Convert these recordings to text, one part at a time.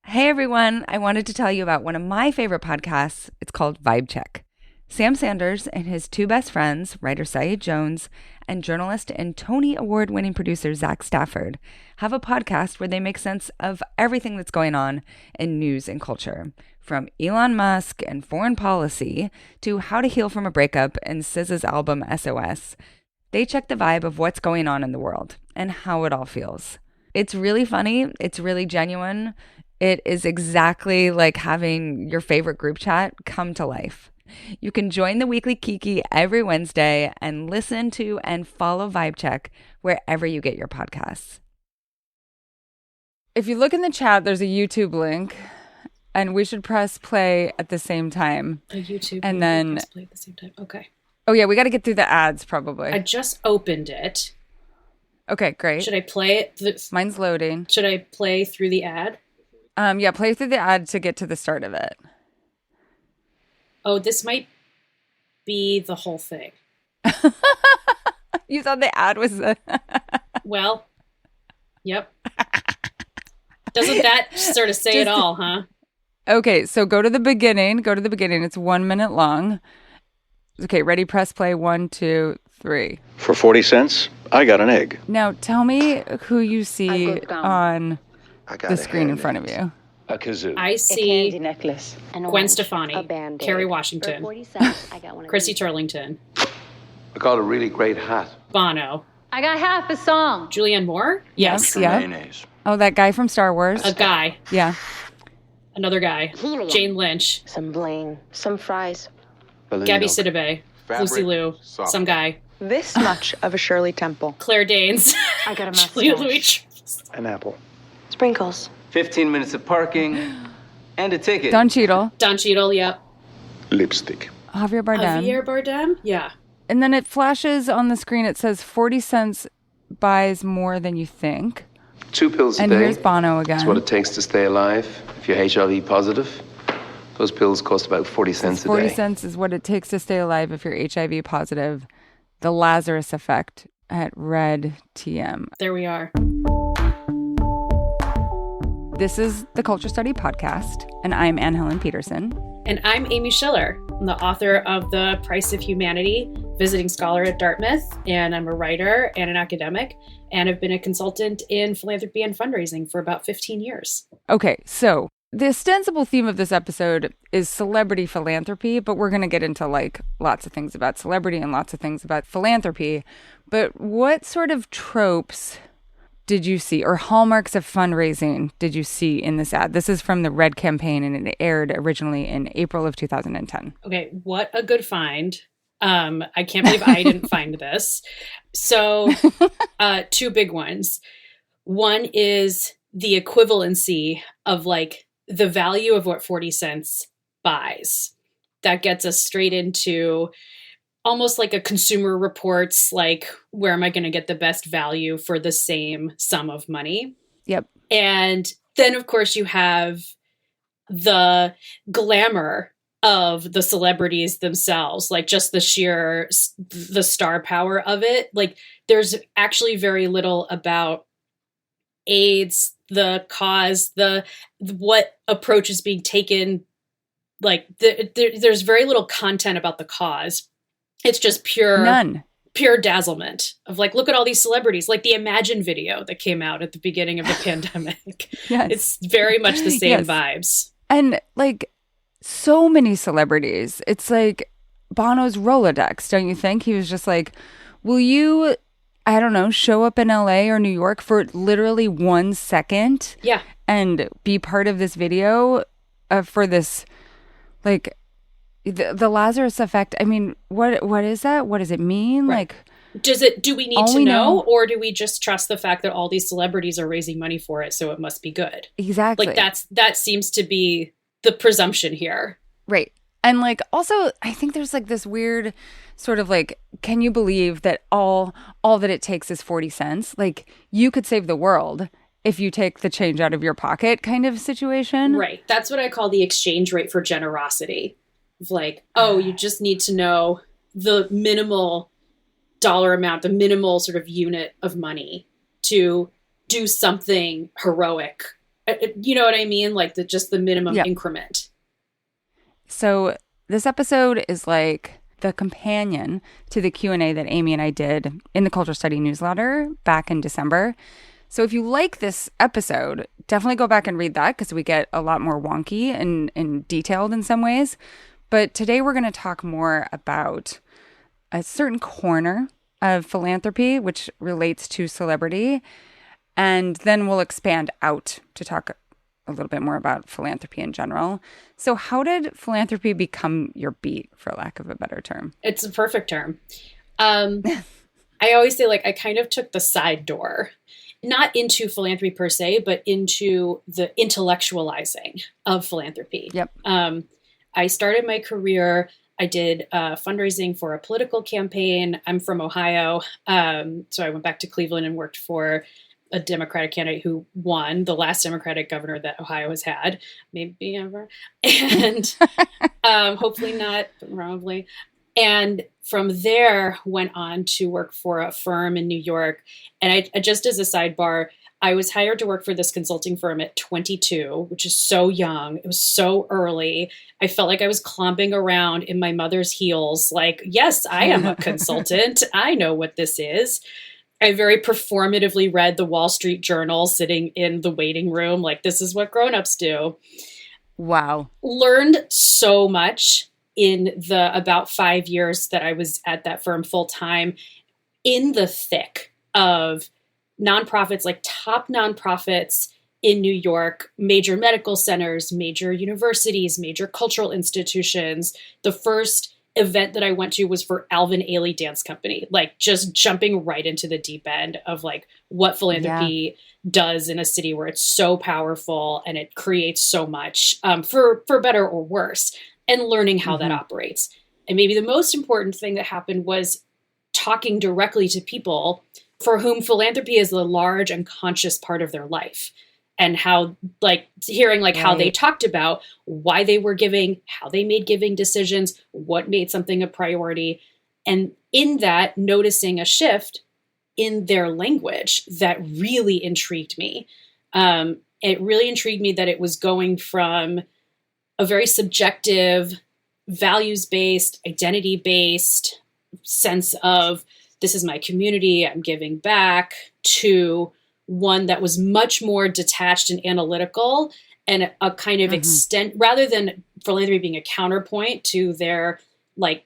Hey everyone, I wanted to tell you about one of my favorite podcasts. It's called Vibe Check. Sam Sanders and his two best friends, writer Saeed Jones and journalist and Tony Award-winning producer Zach Stafford, have a podcast where they make sense of everything that's going on in news and culture, from Elon Musk and foreign policy to how to heal from a breakup and SZA's album SOS. They check the vibe of what's going on in the world and how it all feels. It's really funny. It's really genuine. It is exactly like having your favorite group chat come to life. You can join the weekly Kiki every Wednesday and listen to and follow Vibe Check wherever you get your podcasts. If you look in the chat, there's a YouTube link, and we should press play at the same time. A YouTube and link, then press play at the same time. Okay. Oh yeah, we got to get through the ads probably. I just opened it. Okay, great. Should I play it? Mine's loading. Should I play through the ad? Yeah, play through the ad to get to the start of it. Oh, this might be the whole thing. You thought the ad was the... Well, yep. Doesn't that sort of say it all, huh? Okay, so go to the beginning. Go to the beginning. It's 1 minute long. Okay, ready, press play. 1, 2, 3. For 40 cents, I got an egg. Now, tell me who you see on the screen in front of you. A kazoo. I see necklace. Gwen Stefani, Kerry Washington, Chrissy Turlington, I got a really great hat. Bono. I got half a song. Julianne Moore? Yes. Yeah. Mayonnaise. Oh, that guy from Star Wars. A guy. Yeah. Another guy. Helium. Jane Lynch. Some bling. Some fries. Gabby Sidibe. Lucy Liu. soft. Some guy. This much of a Shirley Temple. Claire Danes. I got a Julia mustache. Louis. An apple. Sprinkles. 15 minutes of parking and a ticket. Don Cheadle. Don Cheadle, yep. Lipstick. Javier Bardem. Javier Bardem? Yeah. And then it flashes on the screen. It says 40 cents buys more than you think. 2 pills a And day. here's Bono again. That's what it takes to stay alive. If you're HIV positive, those pills cost about 40 cents a 40 day. cents is what it takes to stay alive if you're HIV positive. The Lazarus Effect at Red TM. There we are. This is the Culture Study Podcast, and I'm Anne Helen Peterson. And I'm Amy Schiller. I'm the author of The Price of Humanity, visiting scholar at Dartmouth, and I'm a writer and an academic, and I've been a consultant in philanthropy and fundraising for about 15 years. Okay, so the ostensible theme of this episode is celebrity philanthropy, but we're going to get into like lots of things about celebrity and lots of things about philanthropy. But what sort of tropes did you see, or hallmarks of fundraising did you see in this ad? This is from the Red campaign, and it aired originally in April of 2010. Okay, what a good find. I can't believe I didn't find this. So, 2 big ones. One is the equivalency of like the value of what 40 cents buys. That gets us straight into almost like a Consumer Reports, like, where am I going to get the best value for the same sum of money? Yep. And then, of course, you have the glamour of the celebrities themselves, like just the star power of it. Like, there's actually very little about AIDS, the cause, what approach is being taken. Like, there's very little content about the cause. It's just pure dazzlement of like, look at all these celebrities, like the Imagine video that came out at the beginning of the pandemic. Yes. It's very much the same Yes. vibes. And like so many celebrities, it's like Bono's Rolodex, don't you think? He was just like, will you, I don't know, show up in LA or New York for literally 1 second? Yeah. And be part of this video for this, like, the Lazarus Effect. I mean, what is that? What does it mean? Right. Like, do we need to know, or do we just trust the fact that all these celebrities are raising money for it, so it must be good? Exactly. Like, that seems to be the presumption here. Right. And like, also, I think there's like this weird sort of like, can you believe that all that it takes is 40 cents? Like, you could save the world if you take the change out of your pocket kind of situation. Right. That's what I call the exchange rate for generosity. Like, oh, you just need to know the minimal dollar amount, the minimal sort of unit of money to do something heroic You know what I mean? Like just the minimum Yep. increment. So this episode is like the companion to the Q&A that Amy and I did in the Culture Study newsletter back in December. So if you like this episode, definitely go back and read that because we get a lot more wonky and detailed in some ways. But today we're going to talk more about a certain corner of philanthropy, which relates to celebrity. And then we'll expand out to talk a little bit more about philanthropy in general. So how did philanthropy become your beat, for lack of a better term? It's a perfect term. I always say, like, I kind of took the side door, not into philanthropy per se, but into the intellectualizing of philanthropy. Yep. I started my career, I did fundraising for a political campaign. I'm from Ohio. So I went back to Cleveland and worked for a Democratic candidate who won, the last Democratic governor that Ohio has had, maybe ever. And hopefully not, but probably. And from there, went on to work for a firm in New York. And I just as a sidebar, I was hired to work for this consulting firm at 22, which is so young. It was so early. I felt like I was clomping around in my mother's heels. Like, yes, I am a consultant. I know what this is. I very performatively read the Wall Street Journal sitting in the waiting room. Like, this is what grownups do. Wow. Learned so much in the about 5 years that I was at that firm full time, in the thick of nonprofits, like top nonprofits in New York, major medical centers, major universities, major cultural institutions. The first event that I went to was for Alvin Ailey Dance Company, like just jumping right into the deep end of like what philanthropy does in a city where it's so powerful and it creates so much, for better or worse, and learning how that operates. And maybe the most important thing that happened was talking directly to people for whom philanthropy is a large and conscious part of their life. And how, like, hearing like how they talked about why they were giving, how they made giving decisions, what made something a priority. And in that, noticing a shift in their language that really intrigued me. It really intrigued me that it was going from a very subjective, values-based, identity-based sense of this is my community, I'm giving back, to one that was much more detached and analytical and a kind of extent, rather than philanthropy being a counterpoint to their like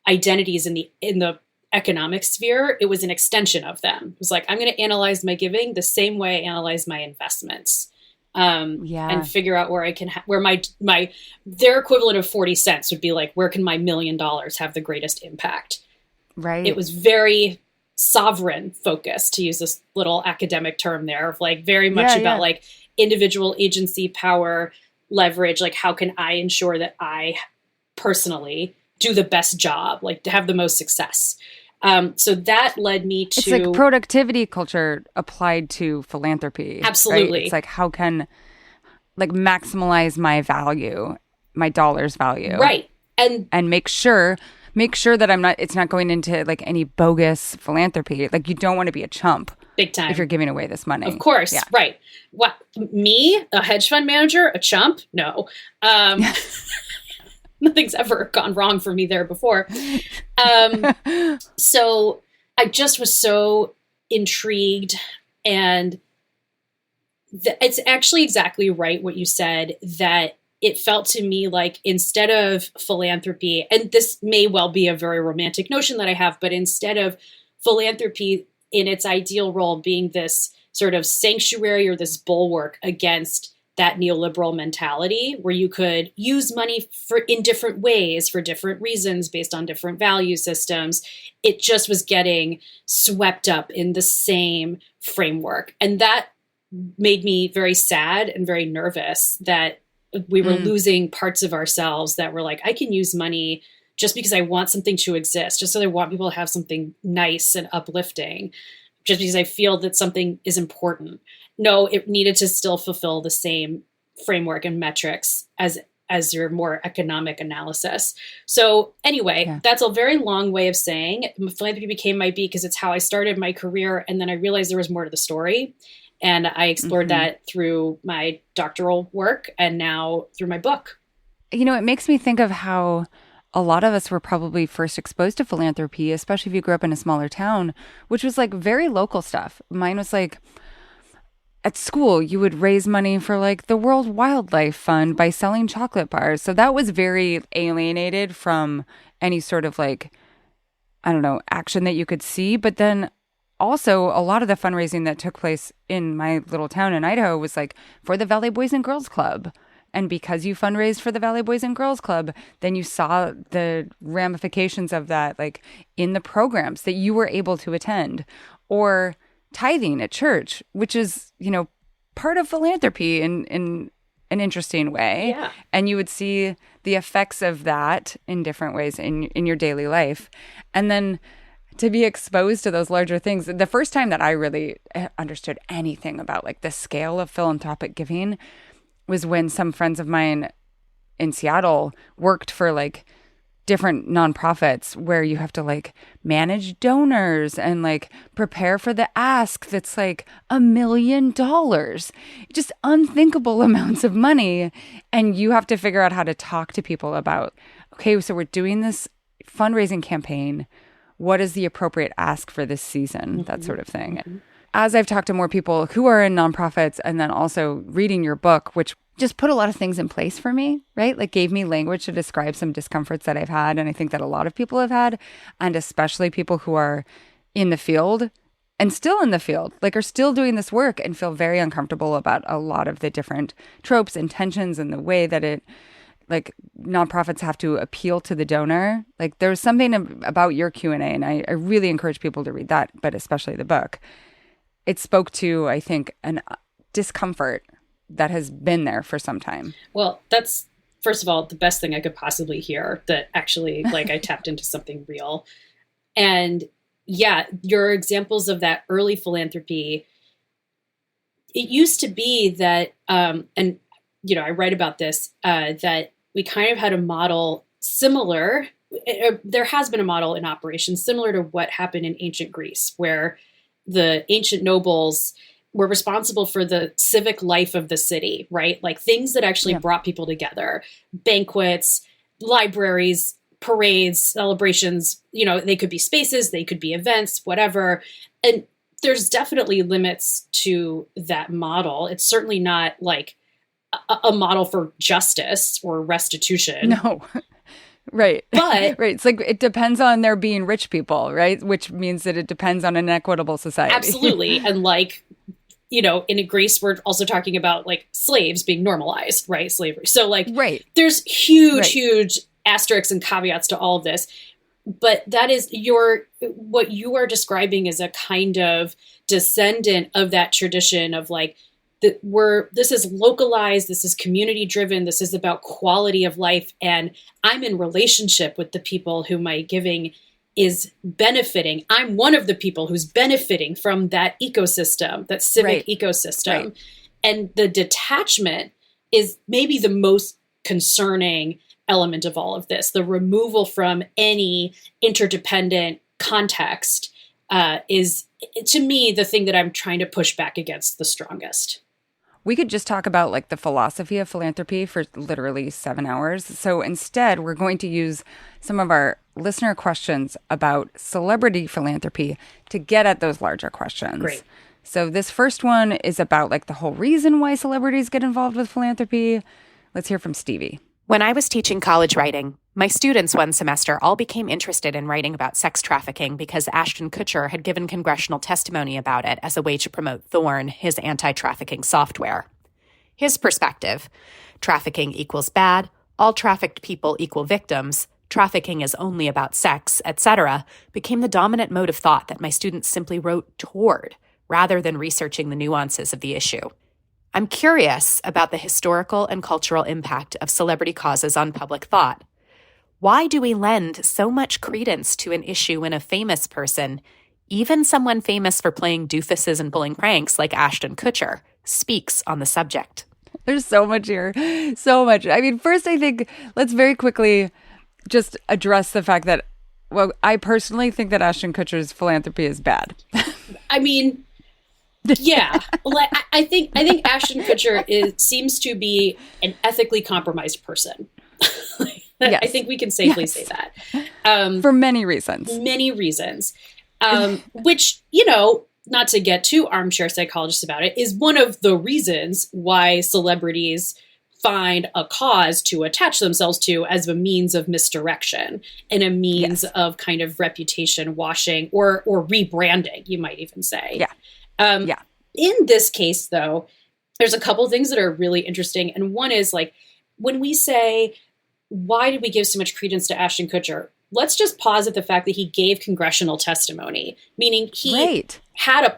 identities in the economic sphere. It was an extension of them. It was like, I'm going to analyze my giving the same way I analyze my investments. And figure out where I can, where my their equivalent of 40 cents would be like, where can my $1 million have the greatest impact? Right. It was very sovereign focused, to use this little academic term there, of like very much about like individual agency, power, leverage. Like, how can I ensure that I personally do the best job, like to have the most success? So that led me to... It's like productivity culture applied to philanthropy. Absolutely. Right? It's like, how can like maximize my value, my dollar's value. Right. And make sure that it's not going into like any bogus philanthropy. Like, you don't want to be a chump. Big time. If you're giving away this money. Of course. Yeah. Right. What, me, a hedge fund manager, a chump? No. Nothing's ever gone wrong for me there before. So I just was so intrigued, and it's actually exactly right what you said, that it felt to me like, instead of philanthropy, and this may well be a very romantic notion that I have, but instead of philanthropy in its ideal role being this sort of sanctuary or this bulwark against that neoliberal mentality, where you could use money in different ways for different reasons based on different value systems, it just was getting swept up in the same framework. And that made me very sad and very nervous that we were losing parts of ourselves that were like, I can use money just because I want something to exist, just so I want people to have something nice and uplifting, just because I feel that something is important. No, it needed to still fulfill the same framework and metrics as your more economic analysis. So anyway, that's a very long way of saying philanthropy became my beat because it's how I started my career. And then I realized there was more to the story. And I explored that through my doctoral work and now through my book. You know, it makes me think of how a lot of us were probably first exposed to philanthropy, especially if you grew up in a smaller town, which was like very local stuff. Mine was like, at school, you would raise money for like the World Wildlife Fund by selling chocolate bars. So that was very alienated from any sort of like, I don't know, action that you could see. But then also a lot of the fundraising that took place in my little town in Idaho was like for the Valley Boys and Girls Club. And because you fundraised for the Valley Boys and Girls Club, then you saw the ramifications of that like in the programs that you were able to attend. Or tithing at church, which is, you know, part of philanthropy in an interesting way. Yeah. And you would see the effects of that in different ways in your daily life. And then to be exposed to those larger things, the first time that I really understood anything about like the scale of philanthropic giving was when some friends of mine in Seattle worked for like different nonprofits where you have to like manage donors and like prepare for the ask that's like $1 million, just unthinkable amounts of money. And you have to figure out how to talk to people about, okay, so we're doing this fundraising campaign. What is the appropriate ask for this season? That sort of thing. As I've talked to more people who are in nonprofits and then also reading your book, which just put a lot of things in place for me, right? Like gave me language to describe some discomforts that I've had. And I think that a lot of people have had, and especially people who are in the field and still in the field, like are still doing this work and feel very uncomfortable about a lot of the different tropes and tensions and the way that it, like nonprofits have to appeal to the donor. Like there's something about your Q&A, and I really encourage people to read that, but especially the book. It spoke to, I think, an discomfort that has been there for some time. Well, that's, first of all, the best thing I could possibly hear, that actually like I tapped into something real. And yeah, your examples of that early philanthropy, it used to be that, and you know, I write about this, that we kind of had a model similar, there has been a model in operation similar to what happened in ancient Greece, where the ancient nobles were responsible for the civic life of the city, right? Like things that actually brought people together, banquets, libraries, parades, celebrations, you know, they could be spaces, they could be events, whatever. And there's definitely limits to that model. It's certainly not like a model for justice or restitution. No. Right. But right. It's like it depends on there being rich people, right? Which means that it depends on an equitable society. Absolutely. And like, you know, in Greece, we're also talking about like slaves being normalized, right? Slavery. So like, there's huge asterisks and caveats to all of this. But that is what you are describing is a kind of descendant of that tradition of like, this is localized, this is community driven, this is about quality of life. And I'm in relationship with the people who my giving is benefiting. I'm one of the people who's benefiting from that ecosystem, that civic ecosystem. Right. And the detachment is maybe the most concerning element of all of this. The removal from any interdependent context is, to me, the thing that I'm trying to push back against the strongest. We could just talk about like the philosophy of philanthropy for literally 7 hours. So instead, we're going to use some of our listener questions about celebrity philanthropy to get at those larger questions. Great. So this first one is about like the whole reason why celebrities get involved with philanthropy. Let's hear from Stevie. When I was teaching college writing, my students one semester all became interested in writing about sex trafficking because Ashton Kutcher had given congressional testimony about it as a way to promote Thorn, his anti-trafficking software. His perspective, trafficking equals bad, all trafficked people equal victims, trafficking is only about sex, etc., became the dominant mode of thought that my students simply wrote toward, rather than researching the nuances of the issue. I'm curious about the historical and cultural impact of celebrity causes on public thought. Why do we lend so much credence to an issue when a famous person, even someone famous for playing doofuses and pulling pranks like Ashton Kutcher, speaks on the subject? There's so much here. So much. I mean, first, I think let's very quickly just address the fact that, well, I personally think that Ashton Kutcher's philanthropy is bad. I mean, Yeah. Like I think Ashton Kutcher seems to be an ethically compromised person. Yes. I think we can safely say that. For many reasons. Many reasons. Which, not to get too armchair psychologist about it, is one of the reasons why celebrities find a cause to attach themselves to as a means of misdirection and a means of kind of reputation washing or rebranding, you might even say. Yeah. In this case, though, there's a couple things that are really interesting. And one is like, when we say, why did we give so much credence to Ashton Kutcher? Let's just pause at the fact that he gave congressional testimony, meaning he had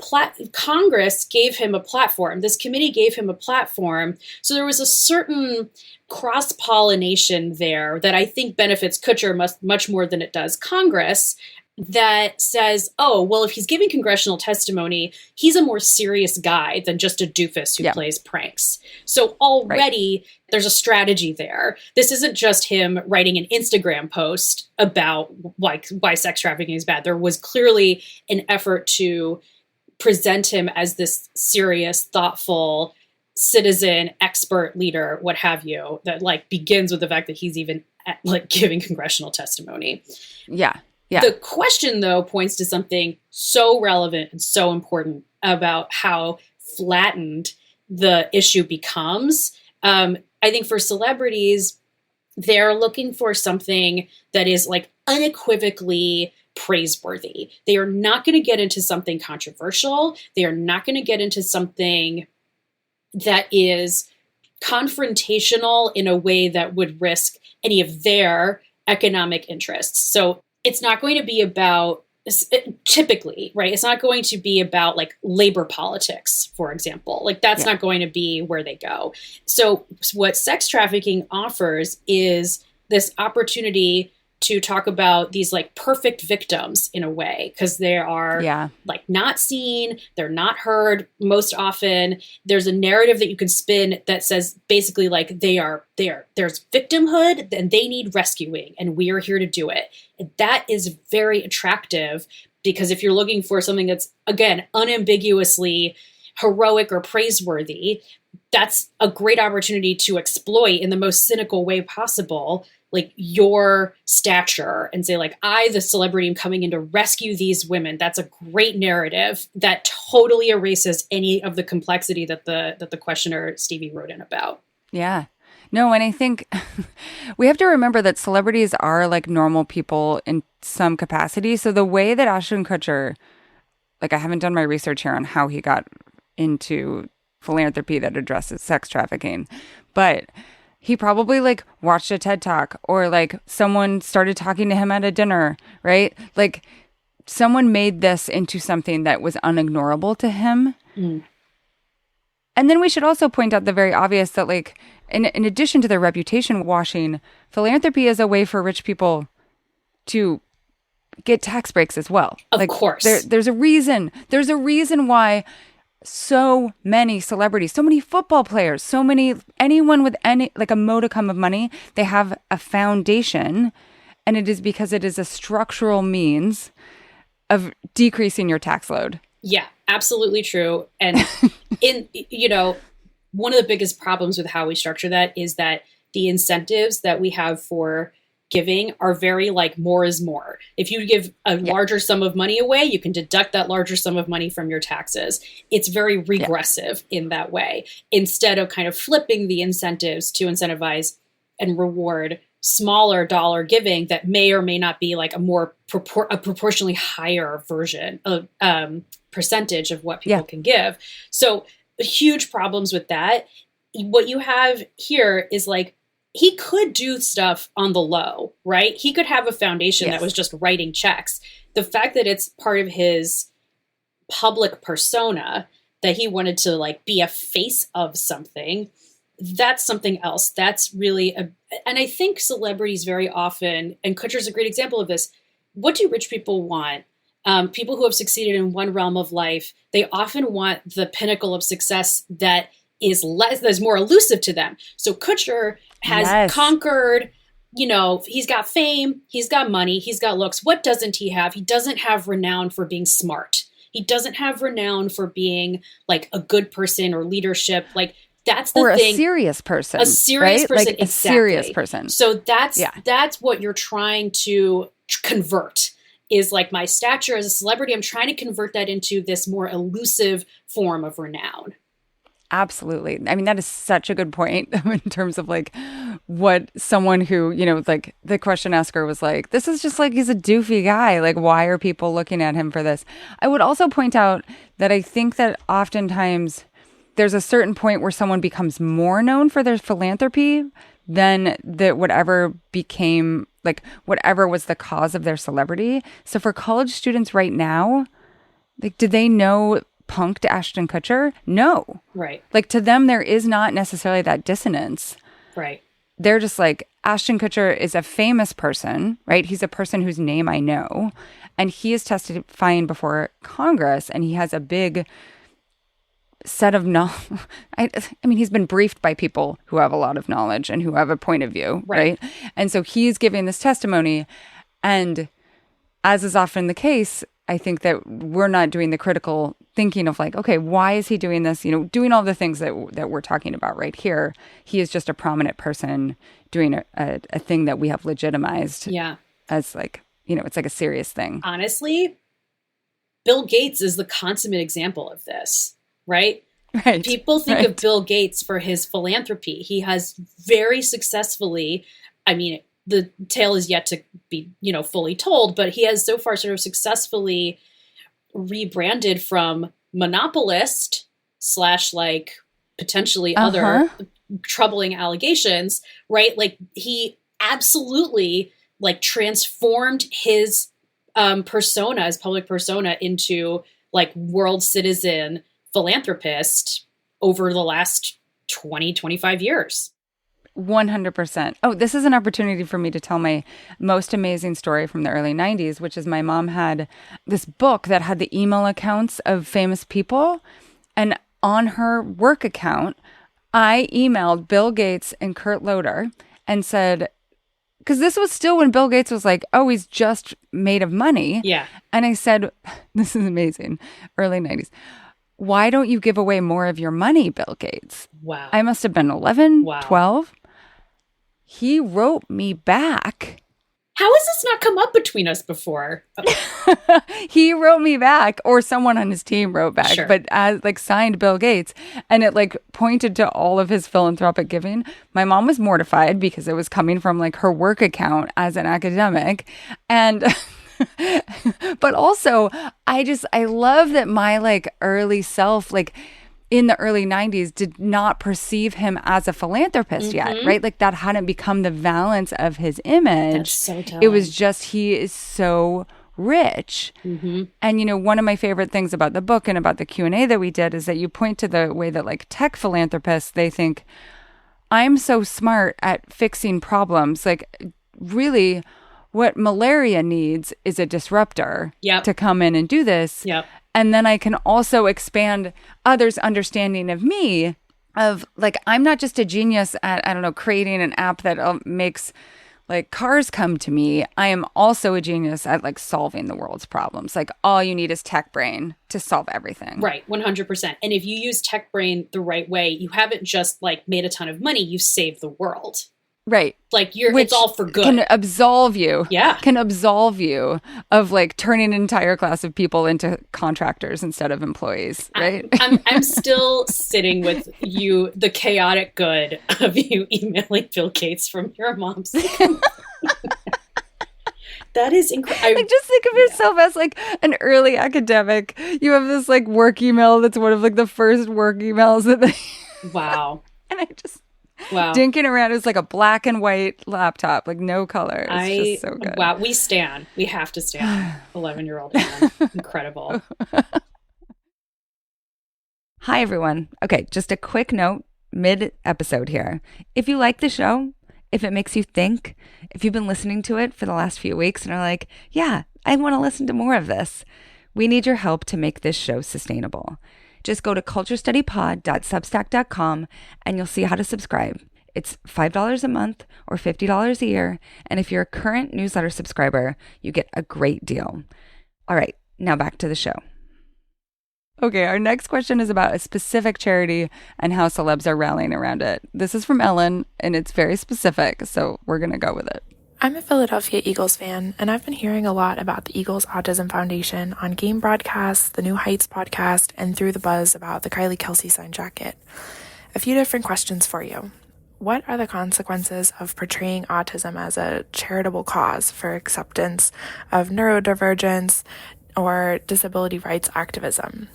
Congress gave him a platform. This committee gave him a platform. So there was a certain cross-pollination there that I think benefits Kutcher much more than it does Congress, that says, oh, well, if he's giving congressional testimony, he's a more serious guy than just a doofus who plays pranks. So already there's a strategy there. This isn't just him writing an Instagram post about why sex trafficking is bad. There was clearly an effort to present him as this serious, thoughtful citizen, expert leader, what have you, that like begins with the fact that he's even like giving congressional testimony. Yeah. The question, though, points to something so relevant and so important about how flattened the issue becomes. I think for celebrities, they're looking for something that is like unequivocally praiseworthy. They are not going to get into something controversial. They are not going to get into something that is confrontational in a way that would risk any of their economic interests. So it's not going to be about, typically, right? It's not going to be about like labor politics, for example. Like that's not going to be where they go. So what sex trafficking offers is this opportunity to talk about these like perfect victims in a way, because they are like not seen, they're not heard most often. There's a narrative that you can spin that says basically like there's victimhood and they need rescuing and we are here to do it. And that is very attractive, because if you're looking for something that's, again, unambiguously heroic or praiseworthy, that's a great opportunity to exploit in the most cynical way possible, like your stature, and say like, I, the celebrity, am coming in to rescue these women. That's a great narrative that totally erases any of the complexity that the questioner Stevie wrote in about. Yeah. No, and I think we have to remember that celebrities are like normal people in some capacity. So the way that Ashton Kutcher, like I haven't done my research here on how he got into philanthropy that addresses sex trafficking, but he probably like watched a TED Talk, or like someone started talking to him at a dinner, right? Like someone made this into something that was unignorable to him. Mm. And then we should also point out the very obvious that like, in addition to their reputation washing, philanthropy is a way for rich people to get tax breaks as well. Of course. There's a reason. There's a reason why so many celebrities, so many football players, anyone with a modicum of money, they have a foundation, and it is because it is a structural means of decreasing your tax load. Yeah, absolutely true. And one of the biggest problems with how we structure that is that the incentives that we have for giving are very like more is more. If you give a larger sum of money away, you can deduct that larger sum of money from your taxes. It's very regressive in that way, instead of kind of flipping the incentives to incentivize and reward smaller dollar giving that may or may not be like a proportionally higher version of percentage of what people can give. So huge problems with that. What you have here is like, he could do stuff on the low, right? He could have a foundation that was just writing checks. The fact that it's part of his public persona, that he wanted to like be a face of something, that's something else. That's really and I think celebrities very often, and Kutcher's a great example of this, what do rich people want? People who have succeeded in one realm of life, they often want the pinnacle of success that is that's more elusive to them. So Kutcher has conquered, he's got fame, he's got money, he's got looks. What doesn't he have? He doesn't have renown for being smart. He doesn't have renown for being like a good person or leadership. Like that's the or thing. a serious person. A serious right? person. Like exactly. a serious person. So that's what you're trying to convert, is like my stature as a celebrity. I'm trying to convert that into this more elusive form of renown. Absolutely. I mean, that is such a good point in terms of like what someone who, you know, like the question asker was like, this is just like, he's a doofy guy. Like, why are people looking at him for this? I would also point out that I think that oftentimes there's a certain point where someone becomes more known for their philanthropy than whatever became like whatever was the cause of their celebrity. So for college students right now, like, do they know punked Ashton Kutcher? No. Right. Like to them, there is not necessarily that dissonance. Right. They're just like, Ashton Kutcher is a famous person, right? He's a person whose name I know. And he is testifying before Congress, and he has a big set of knowledge. I mean, he's been briefed by people who have a lot of knowledge and who have a point of view, right? And so he's giving this testimony. And as is often the case, I think that we're not doing the critical thinking of like, okay, why is he doing this? You know, doing all the things that we're talking about right here. He is just a prominent person doing a thing that we have legitimized as like, you know, it's like a serious thing. Honestly, Bill Gates is the consummate example of this, right? Right. People think of Bill Gates for his philanthropy. He has very successfully, I mean, the tale is yet to be, you know, fully told, but he has so far sort of successfully rebranded from monopolist / like potentially other troubling allegations, right? Like he absolutely like transformed his persona, his public persona, into like world citizen philanthropist over the last 20-25 years. 100%. Oh, this is an opportunity for me to tell my most amazing story from the early 90s, which is my mom had this book that had the email accounts of famous people. And on her work account, I emailed Bill Gates and Kurt Loder and said, because this was still when Bill Gates was like, oh, he's just made of money. Yeah. And I said, this is amazing, early 90s. Why don't you give away more of your money, Bill Gates? Wow. I must have been 11, 12. He wrote me back. How has this not come up between us before? He wrote me back, or someone on his team wrote back, but as like signed Bill Gates, and it like pointed to all of his philanthropic giving. My mom was mortified because it was coming from like her work account as an academic. And but also I love that my like early self, like in the early 90s, did not perceive him as a philanthropist yet, right? Like that hadn't become the valence of his image. That's so telling. It was just, he is so rich. And, you know, one of my favorite things about the book and about the Q&A that we did is that you point to the way that like tech philanthropists, they think, I'm so smart at fixing problems. Like really what malaria needs is a disruptor to come in and do this. And then I can also expand others' understanding of me, of like, I'm not just a genius at, I don't know, creating an app that makes like cars come to me. I am also a genius at like solving the world's problems. Like all you need is tech brain to solve everything. Right. 100%. And if you use tech brain the right way, you haven't just like made a ton of money, you've saved the world. Right. Like it's all for good. Can absolve you. Yeah. Can absolve you of like turning an entire class of people into contractors instead of employees. Right. I'm still sitting with you, the chaotic good of you emailing Bill Gates from your mom's. That is incredible. Like, just think of yourself as like an early academic. You have this like work email that's one of like the first work emails that they. Wow. And I just. Wow. Dinking around is like a black and white laptop, like no color. It's just so good. Wow. We stand. We have to stand. 11-year-old Anne. Incredible. Hi, everyone. Okay, just a quick note mid-episode here. If you like the show, if it makes you think, if you've been listening to it for the last few weeks and are like, yeah, I want to listen to more of this, we need your help to make this show sustainable. Just go to culturestudypod.substack.com and you'll see how to subscribe. It's $5 a month or $50 a year. And if you're a current newsletter subscriber, you get a great deal. All right, now back to the show. Okay, our next question is about a specific charity and how celebs are rallying around it. This is from Ellen, and it's very specific, so we're going to go with it. I'm a Philadelphia Eagles fan, and I've been hearing a lot about the Eagles Autism Foundation on game broadcasts, the New Heights podcast, and through the buzz about the Kylie Kelsey signed jacket. A few different questions for you. What are the consequences of portraying autism as a charitable cause for acceptance of neurodivergence or disability rights activism?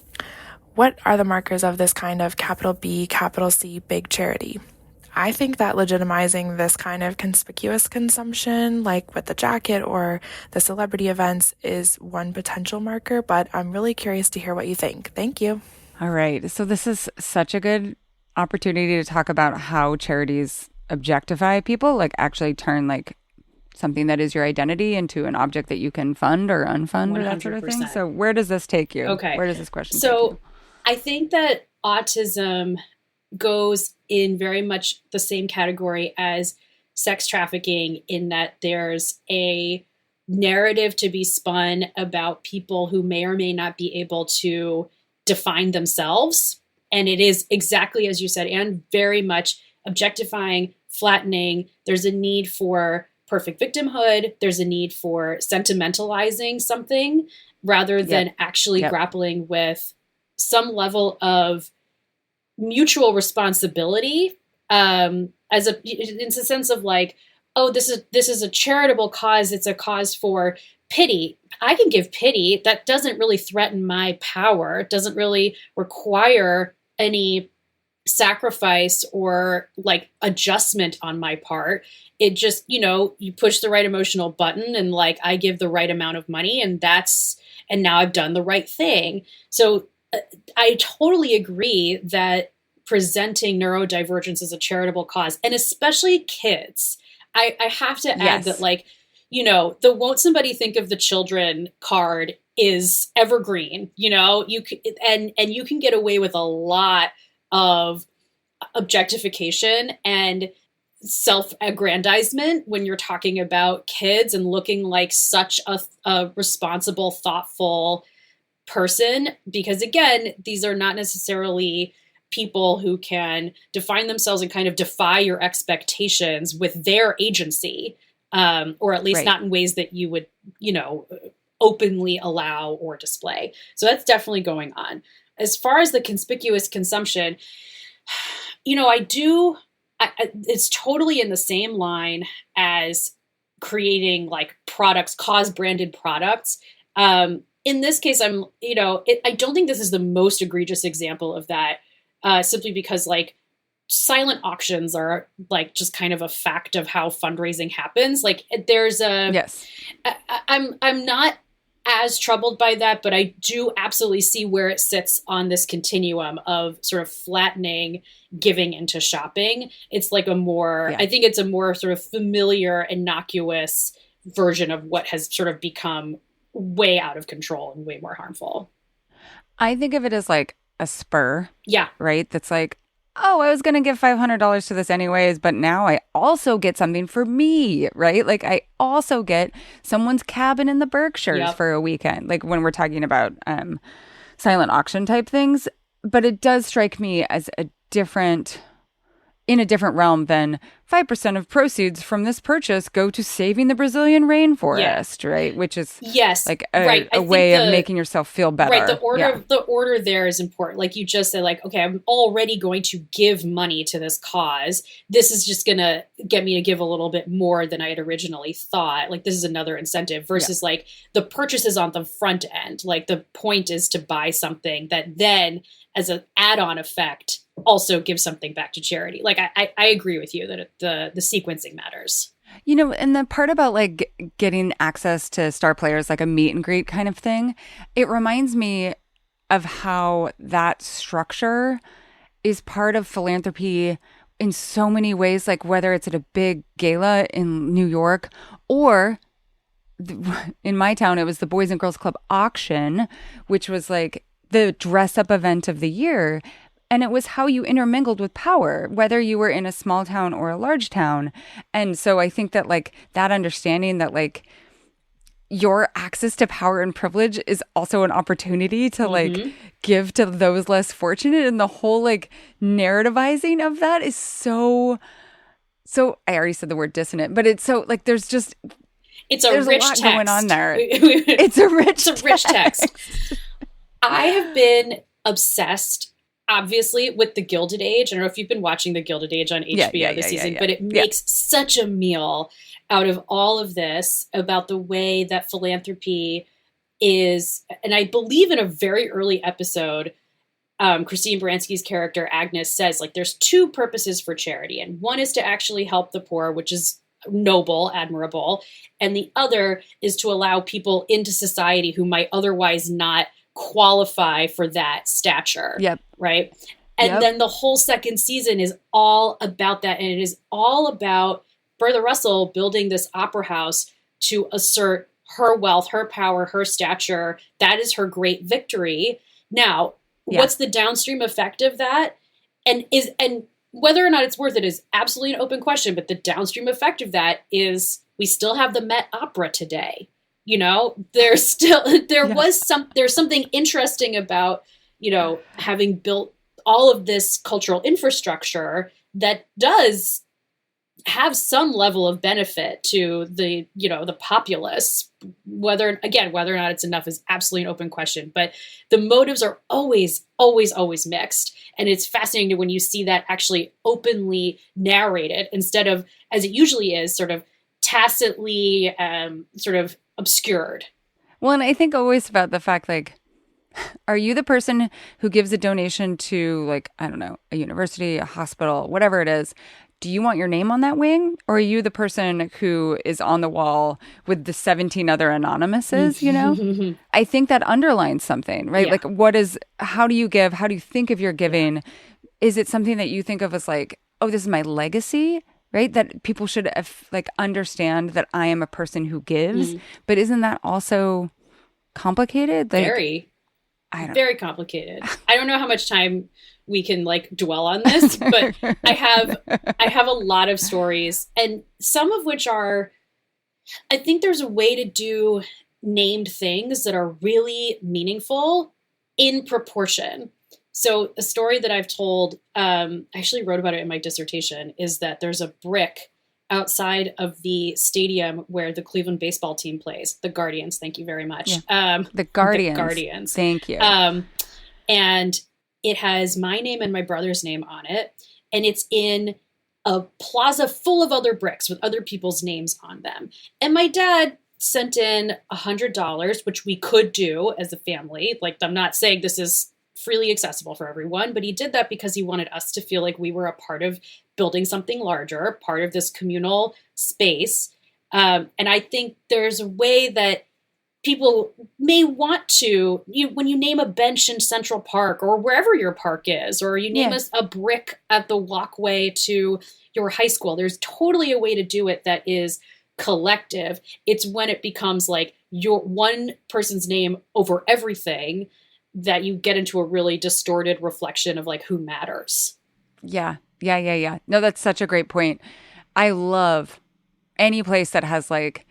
What are the markers of this kind of capital B, capital C, big charity? I think that legitimizing this kind of conspicuous consumption, like with the jacket or the celebrity events, is one potential marker, but I'm really curious to hear what you think. Thank you. All right. So this is such a good opportunity to talk about how charities objectify people, like actually turn like something that is your identity into an object that you can fund or unfund or that sort of thing. So where does this take you? Okay. Where does this question take you? So I think that autism goes in very much the same category as sex trafficking, in that there's a narrative to be spun about people who may or may not be able to define themselves. And it is exactly as you said, and very much objectifying, flattening. There's a need for perfect victimhood. There's a need for sentimentalizing something rather than actually grappling with some level of mutual responsibility, in a sense of like, oh, this is a charitable cause. It's a cause for pity. I can give pity. That doesn't really threaten my power. It doesn't really require any sacrifice or like adjustment on my part. It just, you push the right emotional button and like I give the right amount of money and now I've done the right thing. So I totally agree that presenting neurodivergence as a charitable cause, and especially kids, I have to add that, like, the won't somebody think of the children card is evergreen. You can, and you can get away with a lot of objectification and self-aggrandizement when you're talking about kids and looking like such a responsible, thoughtful person, because again, these are not necessarily people who can define themselves and kind of defy your expectations with their agency, or at least not in ways that you would, openly allow or display. So that's definitely going on. As far as the conspicuous consumption, it's totally in the same line as creating like products, cause branded products. In this case, I don't think this is the most egregious example of that, simply because like silent auctions are like just kind of a fact of how fundraising happens. Like there's I'm not as troubled by that, but I do absolutely see where it sits on this continuum of sort of flattening giving into shopping. It's like I think it's a more sort of familiar, innocuous version of what has sort of become way out of control and way more harmful. I think of it as like a spur. Yeah. Right? That's like, oh, I was going to give $500 to this anyways, but now I also get something for me, right? Like I also get someone's cabin in the Berkshires for a weekend, like when we're talking about silent auction type things. But it does strike me as in a different realm than 5% of proceeds from this purchase go to saving the Brazilian rainforest, right? Which is like a way of making yourself feel better. Right. The order there is important. Like you just said, like, okay, I'm already going to give money to this cause. This is just going to get me to give a little bit more than I had originally thought. Like this is another incentive versus like the purchases on the front end. Like the point is to buy something that then as an add-on effect also give something back to charity. Like I agree with you that the sequencing matters. And the part about like getting access to star players, like a meet and greet kind of thing, it reminds me of how that structure is part of philanthropy in so many ways, like whether it's at a big gala in New York or in my town, it was the Boys and Girls Club auction, which was like the dress up event of the year. And it was how you intermingled with power, whether you were in a small town or a large town. And so I think that like that understanding that like your access to power and privilege is also an opportunity to like give to those less fortunate. And the whole like narrativizing of that is so I already said the word dissonant, but it's so like there's rich a lot text going on there. It's a rich text. I have been obsessed, obviously, with the Gilded Age. I don't know if you've been watching the Gilded Age on HBO this season, but it makes such a meal out of all of this about the way that philanthropy is. And I believe in a very early episode, Christine Baranski's character, Agnes, says, like, there's two purposes for charity. And one is to actually help the poor, which is noble, admirable. And the other is to allow people into society who might otherwise not qualify for that stature. Yep. Right. And then the whole second season is all about that. And it is all about Bertha Russell building this opera house to assert her wealth, her power, her stature. That is her great victory. Now, what's the downstream effect of that? And whether or not it's worth it is absolutely an open question. But the downstream effect of that is we still have the Met Opera today. You know, there's something interesting about, you know, having built all of this cultural infrastructure that does have some level of benefit to the, you know, the populace. Whether or not it's enough is absolutely an open question. But the motives are always mixed. And it's fascinating when you see that actually openly narrated instead of, as it usually is, sort of tacitly sort of obscured. Well, and I think always about the fact, like, are you the person who gives a donation to, like, I don't know, a university, a hospital, whatever it is? Do you want your name on that wing? Or are you the person who is on the wall with the 17 other anonymouses, you know? I think that underlines something, right? Yeah. Like, how do you give? How do you think of your giving? Is it something that you think of as like, oh, this is my legacy? Right? That people should like understand that I am a person who gives. But isn't that also complicated? Like, very complicated. I don't know how much time we can like dwell on this, but I have a lot of stories, and some of which are, I think there's a way to do named things that are really meaningful in proportion. So a story that I've told, I actually wrote about it in my dissertation, is that there's a brick outside of the stadium where the Cleveland baseball team plays, the Guardians. Thank you very much. Yeah. The Guardians. The Guardians. Thank you. And it has my name and my brother's name on it. And it's in a plaza full of other bricks with other people's names on them. And my dad sent in $100, which we could do as a family. Like, I'm not saying this is freely accessible for everyone, but he did that because he wanted us to feel like we were a part of building something larger, part of this communal space. And I think there's a way that people may want to, when you name a bench in Central Park or wherever your park is, or you name a brick at the walkway to your high school, there's totally a way to do it that is collective. It's when it becomes like your one person's name over everything that you get into a really distorted reflection of like who matters. Yeah. No, that's such a great point. I love any place that has like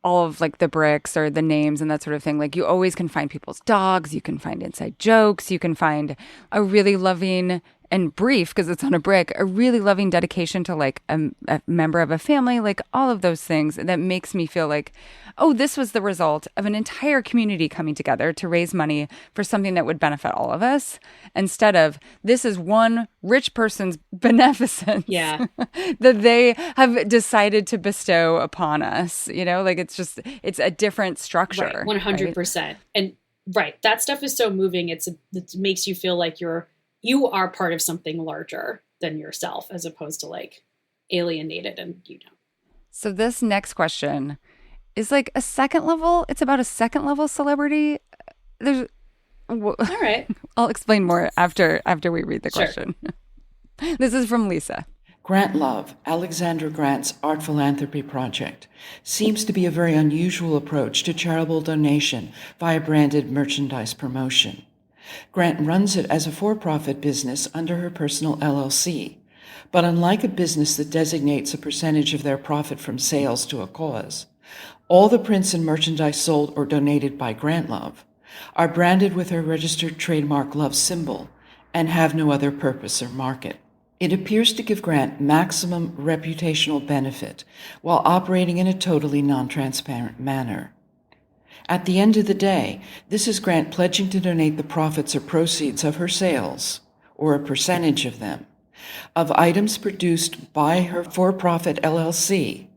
all of like the bricks or the names and that sort of thing. Like, you always can find people's dogs. You can find inside jokes. You can find a really loving and brief, because it's on a brick, a really loving dedication to like a member of a family, like all of those things that makes me feel like, oh, this was the result of an entire community coming together to raise money for something that would benefit all of us, instead of this is one rich person's beneficence that they have decided to bestow upon us. You know, like it's a different structure. Right, 100%. Right? And that stuff is so moving. It makes you feel like you are part of something larger than yourself, as opposed to like alienated and, you know. So this next question is like a second level. It's about a second level celebrity. All right. I'll explain more after we read the question. This is from Lisa. Grant Love, Alexandra Grant's Art Philanthropy Project, seems to be a very unusual approach to charitable donation via branded merchandise promotion. Grant runs it as a for-profit business under her personal LLC, but unlike a business that designates a percentage of their profit from sales to a cause, All the prints and merchandise sold or donated by Grant Love are branded with her registered trademark Love symbol and have no other purpose or market. It appears to give Grant maximum reputational benefit while operating in a totally non-transparent manner. At the end of the day, this is Grant pledging to donate the profits or proceeds of her sales, or a percentage of them, of items produced by her for-profit LLC,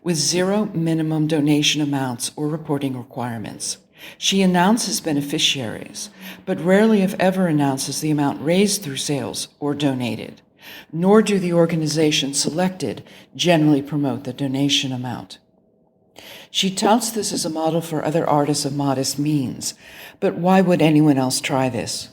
with zero minimum donation amounts or reporting requirements. She announces beneficiaries, but rarely if ever announces the amount raised through sales or donated, nor do the organizations selected generally promote the donation amount. She touts this as a model for other artists of modest means, but why would anyone else try this?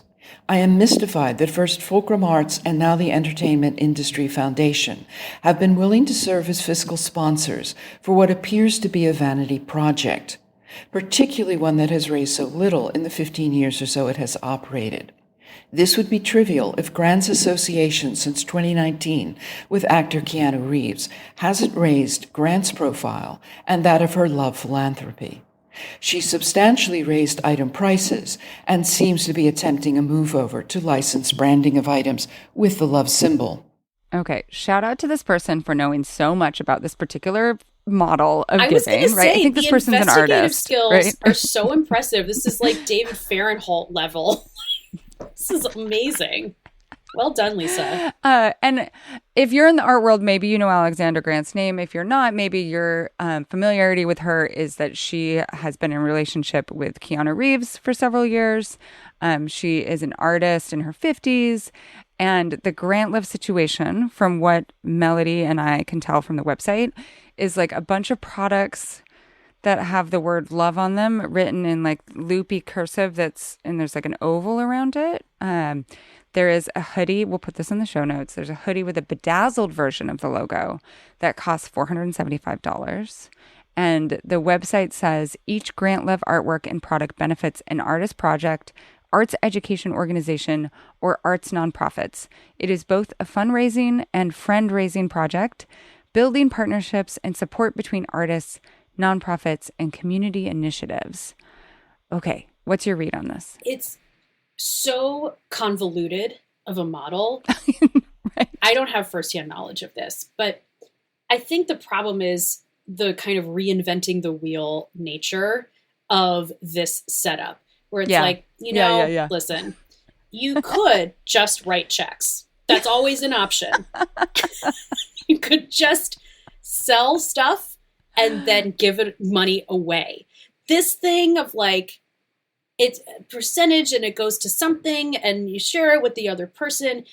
I am mystified that first Fulcrum Arts and now the Entertainment Industry Foundation have been willing to serve as fiscal sponsors for what appears to be a vanity project, particularly one that has raised so little in the 15 years or so it has operated. This would be trivial if Grant's association since 2019 with actor Keanu Reeves hasn't raised Grant's profile and that of her Love Philanthropy. She substantially raised item prices and seems to be attempting a move over to license branding of items with the Love symbol. Okay, shout out to this person for knowing so much about this particular model of I was giving, gonna right? say, I think this person's an artist. Skills right? are so impressive. This is like David Fahrenholt level. This is amazing. Well done, Lisa. And if you're in the art world, maybe you know Alexandra Grant's name. If you're not, maybe your familiarity with her is that she has been in a relationship with Keanu Reeves for several years. She is an artist in her 50s. And the Grant Love situation, from what Melody and I can tell from the website, is like a bunch of products that have the word love on them written in like loopy cursive and there's like an oval around it. There is a hoodie. We'll put this in the show notes. There's a hoodie with a bedazzled version of the logo that costs $475. And the website says each Grant Love artwork and product benefits an artist project, arts education organization, or arts nonprofits. It is both a fundraising and friend-raising project, building partnerships and support between artists, nonprofits, and community initiatives. Okay, what's your read on this? It's so convoluted of a model. Right. I don't have firsthand knowledge of this, but I think the problem is the kind of reinventing the wheel nature of this setup, where it's like, listen, you could just write checks. That's always an option. You could just sell stuff and then give it money away. This thing of like, it's a percentage and it goes to something and you share it with the other person.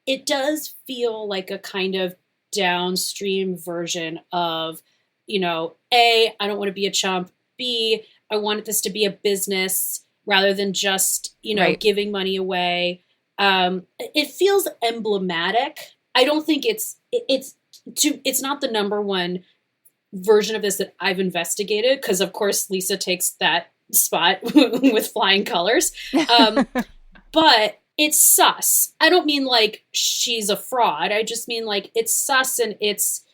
It does feel like a kind of downstream version of, A, I don't want to be a chump. B, I want this to be a business rather than just, right. giving money away. It feels emblematic. I don't think it's not the number one version of this that I've investigated, because of course Lisa takes that spot with flying colors. But it's sus. I don't mean like she's a fraud. I just mean like it's sus, and it's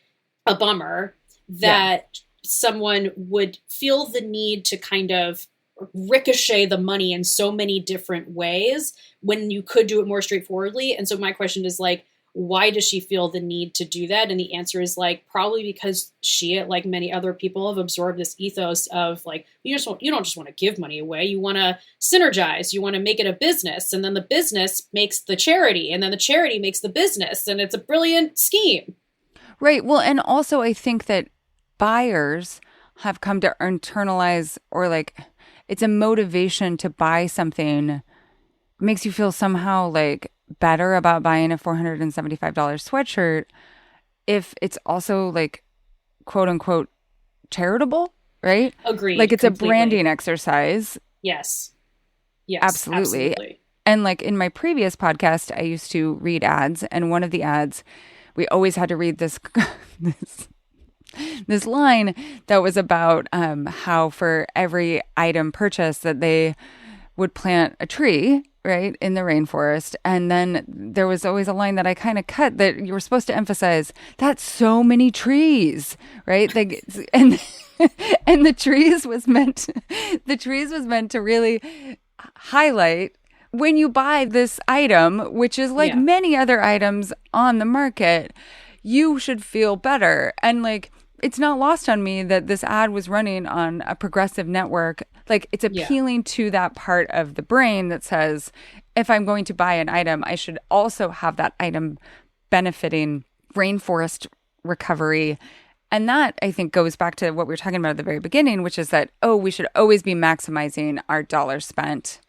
a bummer that someone would feel the need to kind of ricochet the money in so many different ways when you could do it more straightforwardly. And so my question is like, why does she feel the need to do that? And the answer is like, probably because she, like many other people, have absorbed this ethos of like, you don't just want to give money away. You want to synergize. You want to make it a business. And then the business makes the charity. And then the charity makes the business. And it's a brilliant scheme. Right. Well, and also I think that buyers have come to internalize, or like it's a motivation to buy something. It makes you feel somehow like better about buying a $475 sweatshirt if it's also like quote unquote charitable, right? Agreed. Like it's completely. a branding exercise. Yes. Absolutely. And like in my previous podcast, I used to read ads, and one of the ads, we always had to read this this line that was about how for every item purchased that they would plant a tree right, in the rainforest. And then there was always a line that I kind of cut that you were supposed to emphasize, that's so many trees, right? And and the trees was meant to really highlight when you buy this item, which is like many other items on the market, you should feel better. And like, it's not lost on me that this ad was running on a progressive network. Like, it's appealing to that part of the brain that says, if I'm going to buy an item, I should also have that item benefiting rainforest recovery. And that, I think, goes back to what we were talking about at the very beginning, which is that, we should always be maximizing our dollars spent.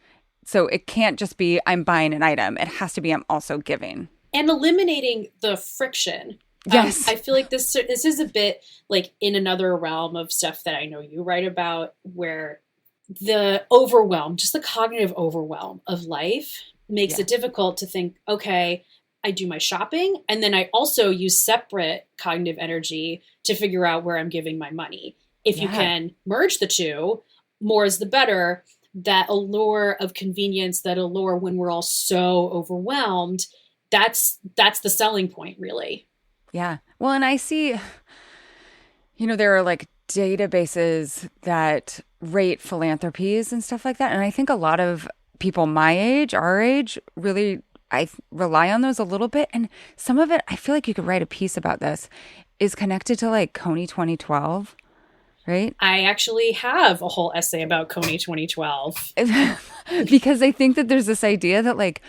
So it can't just be, I'm buying an item. It has to be, I'm also giving. And eliminating the friction. Yes. I feel like this is a bit like in another realm of stuff that I know you write about, where the overwhelm, just the cognitive overwhelm of life makes it difficult to think, okay, I do my shopping, and then I also use separate cognitive energy to figure out where I'm giving my money. If you can merge the two, more is the better. That allure of convenience, that allure when we're all so overwhelmed, that's the selling point, really. Yeah. Well, and I see, there are like databases that rate philanthropies and stuff like that. And I think a lot of people my age, our age, really, I rely on those a little bit. And some of it, I feel like you could write a piece about this, is connected to like Coney 2012, right? I actually have a whole essay about Coney 2012. Because I think that there's this idea that like,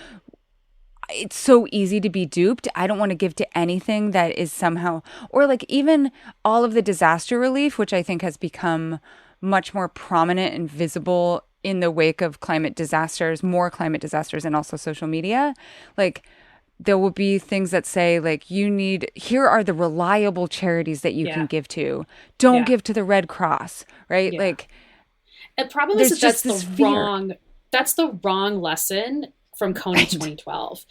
it's so easy to be duped. I don't want to give to anything that is somehow, or like even all of the disaster relief, which I think has become much more prominent and visible in the wake of climate disasters, more climate disasters, and also social media. Like, there will be things that say like, here are the reliable charities that you can give to. Don't give to the Red Cross, right? Like, the problem is that's the wrong lesson from Coney 2012.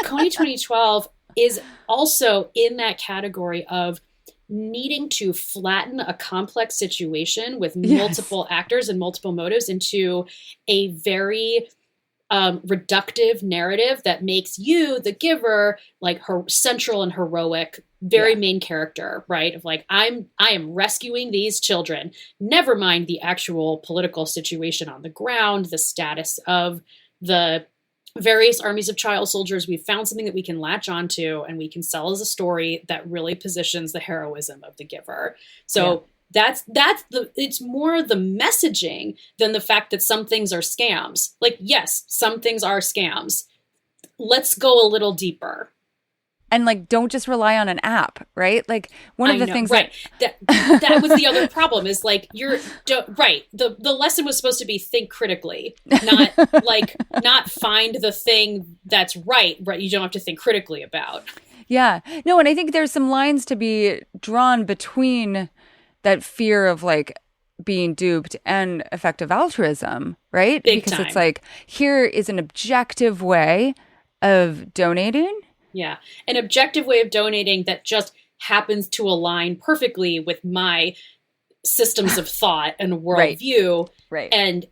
Coney 2012 is also in that category of needing to flatten a complex situation with multiple actors and multiple motives into a very reductive narrative that makes you, the giver, like central and heroic, very main character, right? Of like, I am rescuing these children. Never mind the actual political situation on the ground, the status of the various armies of child soldiers. We've found something that we can latch onto and we can sell as a story that really positions the heroism of the giver. So it's more the messaging than the fact that some things are scams. Like, yes, some things are scams. Let's go a little deeper. And like, don't just rely on an app, right? Like, one of the things that was the other problem is like, right. The lesson was supposed to be think critically, not find the thing that's right. You don't have to think critically about. Yeah. No, and I think there's some lines to be drawn between that fear of like being duped and effective altruism, right? Because it's like, here is an objective way of donating. Yeah. An objective way of donating that just happens to align perfectly with my systems of thought and worldview. Right. And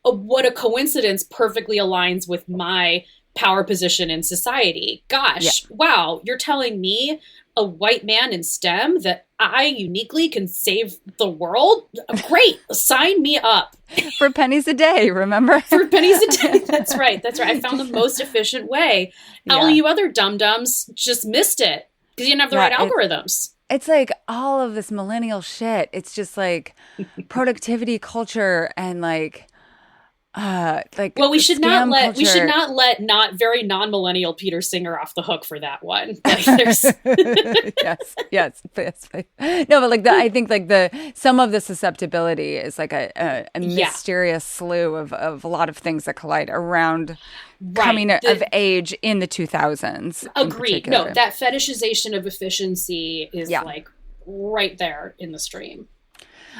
what a coincidence perfectly aligns with my power position in society. Gosh, wow. You're telling me, a white man in STEM, that I uniquely can save the world? Great. Sign me up. For pennies a day, remember? For pennies a day. That's right. I found the most efficient way. All you other dum-dums just missed it because you didn't have the right algorithms. It's like all of this millennial shit. It's just like productivity culture and like we should not let not very non-millennial Peter Singer off the hook for that one. Like, there's yes. No, but like I think like some of the susceptibility is like a mysterious slew of a lot of things that collide around coming of age in the 2000s. Agreed. No, that fetishization of efficiency is like right there in the stream.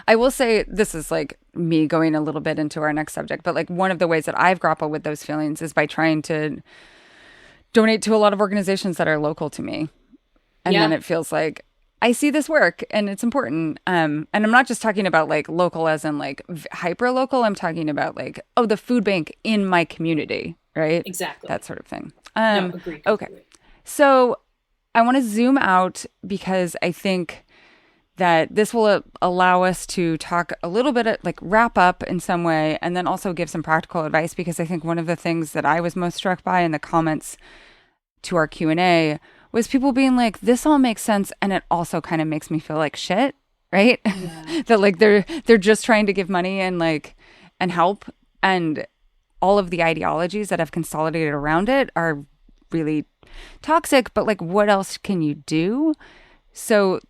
I will say, this is like me going a little bit into our next subject, but like one of the ways that I've grappled with those feelings is by trying to donate to a lot of organizations that are local to me. And then it feels like I see this work and it's important. And I'm not just talking about like local as in like hyper local. I'm talking about like, the food bank in my community, right? Exactly. That sort of thing. No, agreed. Okay. So I want to zoom out because I think that this will allow us to talk a little bit, like wrap up in some way, and then also give some practical advice, because I think one of the things that I was most struck by in the comments to our Q&A was people being like, this all makes sense, and it also kind of makes me feel like shit, right? Yeah. That like they're just trying to give money and help, and all of the ideologies that have consolidated around it are really toxic, but like what else can you do? So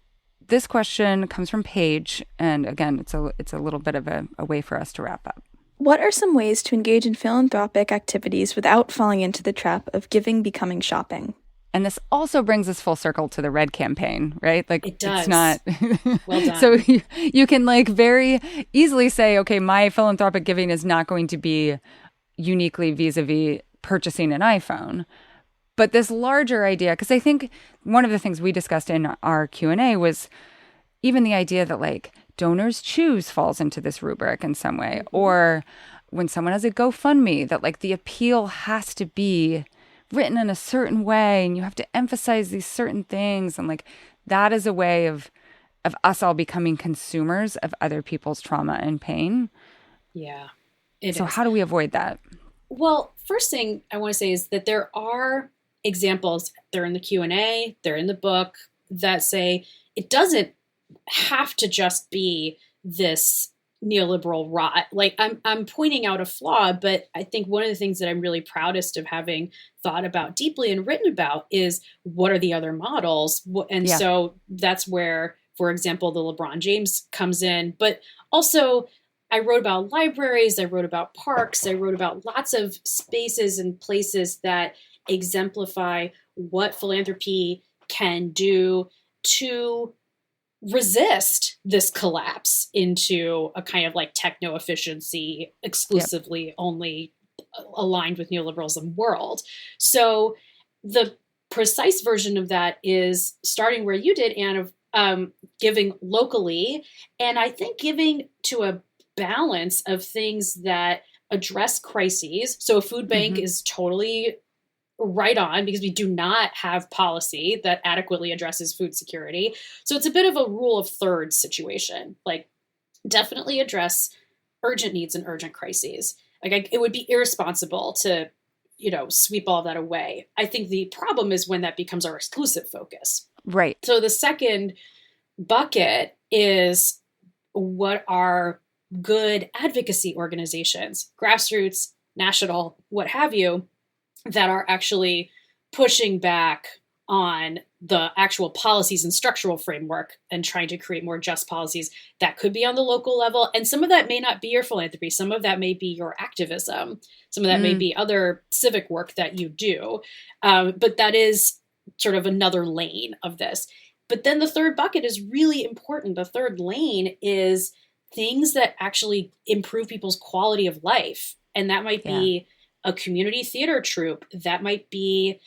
this question comes from Paige, and again, it's a little bit of a way for us to wrap up. What are some ways to engage in philanthropic activities without falling into the trap of giving becoming shopping? And this also brings us full circle to the Red campaign, right? Like it does. It's not well done. So you can like very easily say, okay, my philanthropic giving is not going to be uniquely vis-a-vis purchasing an iPhone. But this larger idea, because I think one of the things we discussed in our Q&A was even the idea that like donors choose falls into this rubric in some way. Mm-hmm. Or when someone has a GoFundMe, that like the appeal has to be written in a certain way and you have to emphasize these certain things. And like that is a way of us all becoming consumers of other people's trauma and pain. Yeah. So how do we avoid that? Well, first thing I want to say is that there are examples, they're in the Q&A, they're in the book, that say it doesn't have to just be this neoliberal rot. Like I'm pointing out a flaw, but I think one of the things that I'm really proudest of having thought about deeply and written about is what are the other models? And so that's where, for example, the LeBron James comes in, but also I wrote about libraries, I wrote about parks, I wrote about lots of spaces and places that exemplify what philanthropy can do to resist this collapse into a kind of like techno efficiency, exclusively only aligned with neoliberalism world. So the precise version of that is starting where you did, Anne, of giving locally. And I think giving to a balance of things that address crises. So a food bank is totally right on, because we do not have policy that adequately addresses food security. So it's a bit of a rule of thirds situation, like definitely address urgent needs and urgent crises. Like it would be irresponsible to, sweep all of that away. I think the problem is when that becomes our exclusive focus. Right. So the second bucket is what are good advocacy organizations, grassroots, national, what have you, that are actually pushing back on the actual policies and structural framework and trying to create more just policies that could be on the local level. And some of that may not be your philanthropy. Some of that may be your activism. Some of that may be other civic work that you do. But that is sort of another lane of this. But then the third bucket is really important. The third lane is things that actually improve people's quality of life. And that might be a community theater troupe. That might be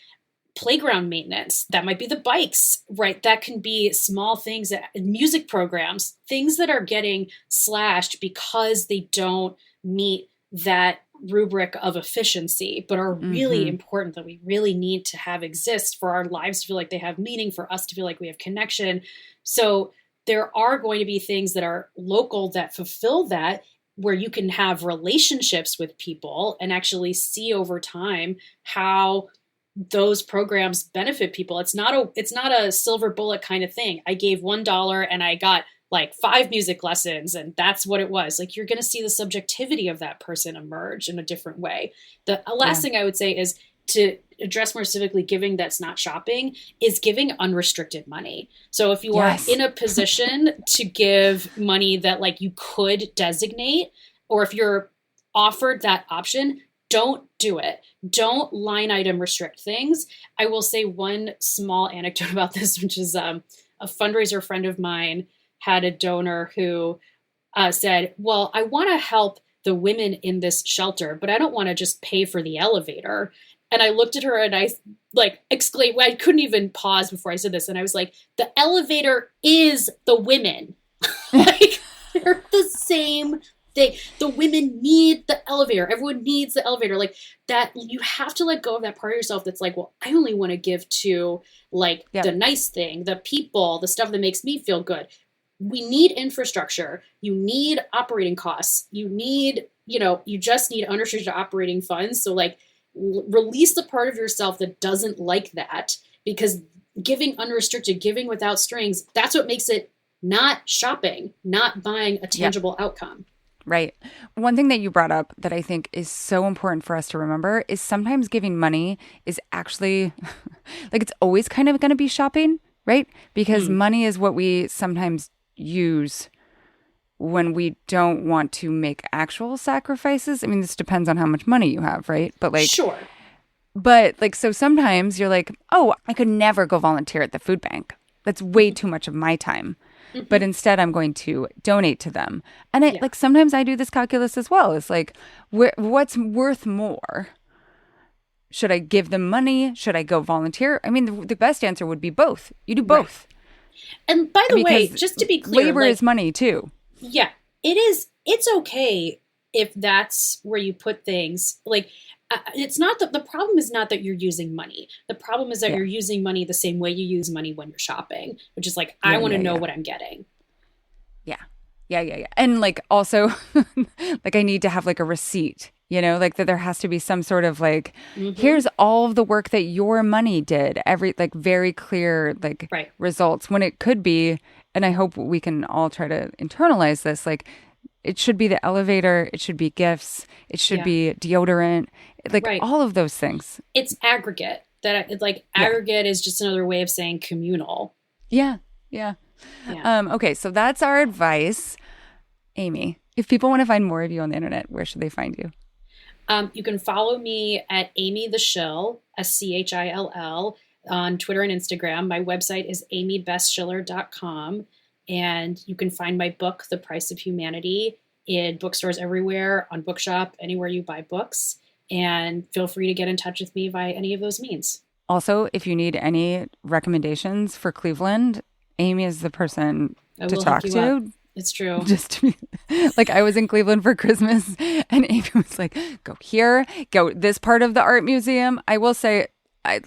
playground maintenance. That might be the bikes, right? That can be small things, music programs, things that are getting slashed because they don't meet that rubric of efficiency, but are really important, that we really need to have exist for our lives to feel like they have meaning, for us to feel like we have connection. So there are going to be things that are local that fulfill that, where you can have relationships with people and actually see over time how those programs benefit people. It's not a silver bullet kind of thing. I gave $1 and I got like 5 music lessons and that's what it was. Like, you're going to see the subjectivity of that person emerge in a different way. The last thing I would say is to address more civically giving that's not shopping is giving unrestricted money. So if you are in a position to give money that like you could designate, or if you're offered that option, don't do it. Don't line item restrict things. I will say one small anecdote about this, which is a fundraiser friend of mine had a donor who said, well, I want to help the women in this shelter, but I don't want to just pay for the elevator. And I looked at her and I like exclaimed, well, I couldn't even pause before I said this. And I was like, the elevator is the women. Like, they're the same The women need the elevator. Everyone needs the elevator. Like that, you have to let go of that part of yourself that's like, well, I only want to give to like the nice thing, the people, the stuff that makes me feel good. We need infrastructure. You need operating costs. You need, you just need unrestricted operating funds. So like release the part of yourself that doesn't like that, because giving unrestricted, giving without strings, that's what makes it not shopping, not buying a tangible outcome. Right. One thing that you brought up that I think is so important for us to remember is sometimes giving money is actually like it's always kind of going to be shopping, right? Because money is what we sometimes use when we don't want to make actual sacrifices. I mean, this depends on how much money you have, right? But like, sure. But like, so sometimes you're like, oh, I could never go volunteer at the food bank. That's way too much of my time. But instead, I'm going to donate to them. And like sometimes I do this calculus as well. It's like, what's worth more? Should I give them money? Should I go volunteer? I mean, the best answer would be both. You do both. Right. And by the way, just to be clear, labor is money too. Yeah, it is. It's okay if that's where you put things. Like, it's not the problem is not that you're using money. The problem is that you're using money the same way you use money when you're shopping, which is like, I want to know what I'm getting. Yeah. And like also like I need to have like a receipt, like that there has to be some sort of like, here's all of the work that your money did, every like very clear like results, when it could be, and I hope we can all try to internalize this, like it should be the elevator, it should be gifts, it should be deodorant, like all of those things. It's aggregate. Aggregate is just another way of saying communal. Yeah. Okay, so that's our advice. Amy, if people want to find more of you on the internet, where should they find you? You can follow me at Amy the Schill, SCHILL, on Twitter and Instagram. My website is amybestschiller.com. And you can find my book, The Price of Humanity, in bookstores everywhere, on Bookshop, anywhere you buy books. And feel free to get in touch with me via any of those means. Also, if you need any recommendations for Cleveland, Amy is the person to talk to. It's true. Just to be, like, I was in Cleveland for Christmas and Amy was like, go here, go this part of the art museum. I will say,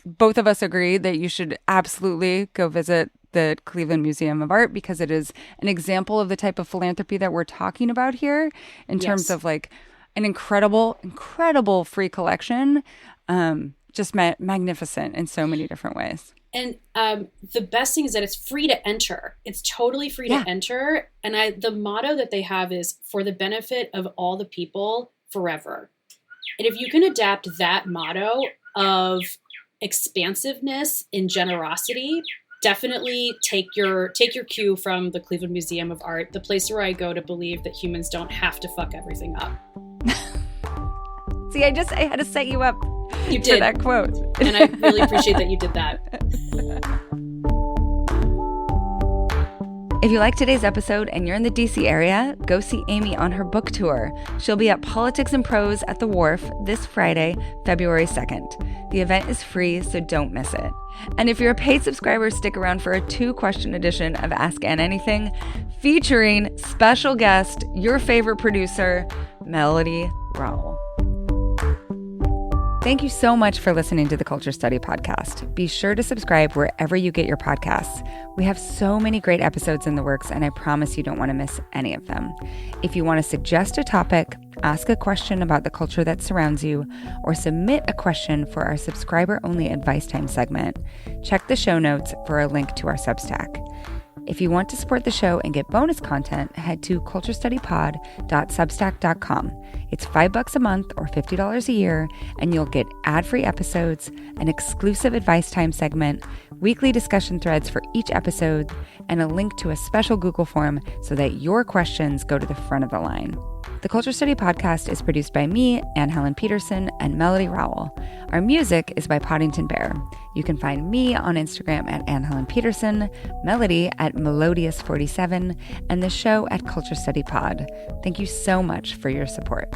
both of us agree that you should absolutely go visit the Cleveland Museum of Art, because it is an example of the type of philanthropy that we're talking about here in terms of like an incredible free collection. Just magnificent in so many different ways. And the best thing is that it's free to enter. It's totally free to enter. And the motto that they have is for the benefit of all the people forever. And if you can adapt that motto of expansiveness and generosity, definitely take your cue from the Cleveland Museum of Art, the place where I go to believe that humans don't have to fuck everything up. See, I had to set you up. You did. For that quote. And I really appreciate that you did that. If you like today's episode and you're in the DC area, go see Amy on her book tour. She'll be at Politics and Prose at the Wharf this Friday, February 2nd. The event is free, so don't miss it. And if you're a paid subscriber, stick around for a 2-question edition of Ask Ann Anything, featuring special guest, your favorite producer, Melody Rowell. Thank you so much for listening to the Culture Study Podcast. Be sure to subscribe wherever you get your podcasts. We have so many great episodes in the works, and I promise you don't want to miss any of them. If you want to suggest a topic, ask a question about the culture that surrounds you, or submit a question for our subscriber-only advice time segment, check the show notes for a link to our Substack. If you want to support the show and get bonus content, head to culturestudypod.substack.com. It's $5 a month or $50 a year, and you'll get ad-free episodes, an exclusive advice time segment, weekly discussion threads for each episode, and a link to a special Google form so that your questions go to the front of the line. The Culture Study Podcast is produced by me, Anne Helen Peterson, and Melody Rowell. Our music is by Poddington Bear. You can find me on Instagram at Anne Helen Peterson, Melody at Melodious47, and the show at Culture Study Pod. Thank you so much for your support.